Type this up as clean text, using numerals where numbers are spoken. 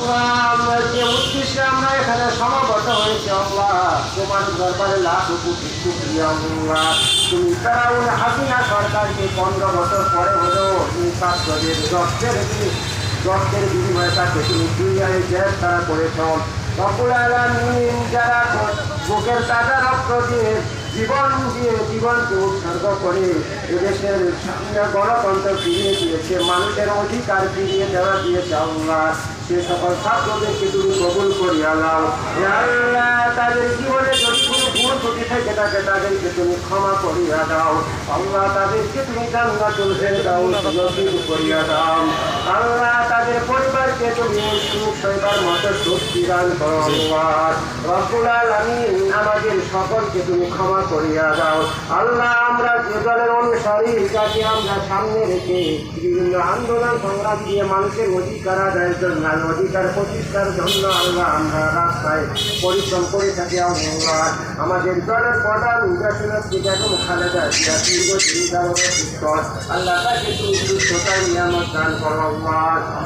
আল্লাহ যে উদ্দেশ্যে আমরা এখানে সমাগত হয়েছি আল্লাহ, তোমার দরবারে লাখ কোটি শুকরিয়া আল্লাহ। তুমি ফেরাউন হাসিনা সরকারকে 15 বছর পরে হলো তুমি ছাত্রদের রক্তের বিনিময়ে তাকে তুমি দুনিয়ায় গ্রেফতার করেছ। রব্বুল আলামিন যারা বুকের তাজা রক্ত দিয়ে জীবনকে উৎসর্গ করে এদেশের সামনে গণতন্ত্র ফিরিয়ে দিয়েছে, মানুষের অধিকার ফিরিয়ে দেওয়া দিয়েছে আল্লাহ, সে সকল ছাত্রদেরকে তুমি কবুল করিয়া দাও। হে আল্লাহ, তাদের জীবনে যদি কোনো ভুল ত্রুটি থেকে থাকে তাদেরকে তুমি ক্ষমা করিয়া দাও আল্লাহ, তাদেরকে তুমি জান্নাতুল ফেরদাউস নসিব করিয়া দাও আল্লাহ, তাদের পরিবারকে তুমি সুখ সইবার মতো শক্তি দান করো আল্লাহ। রব্বুল আলামিন আমাদের সকলকে তুমি ক্ষমা করিয়া দাও আল্লাহ। আমরা যে দলের অনুসারী যাকে আমরা সামনে রেখে বিভিন্ন আন্দোলন সংগ্রাম দিয়ে মানুষের অধিকার আদায়ের জন্য, অধিকার প্রতিষ্ঠার জন্য আল্লাহ আমরা রাস্তায় পরিশ্রম করে থাকি আল্লাহ। আমাদের দলের প্রধান দেশনেত্রী বেগম খালেদা জিয়া দীর্ঘদিন যাবত সুস্থ, আল্লাহ তাকে তুমি সুস্থতা নিয়ামত দান করো আল্লাহ।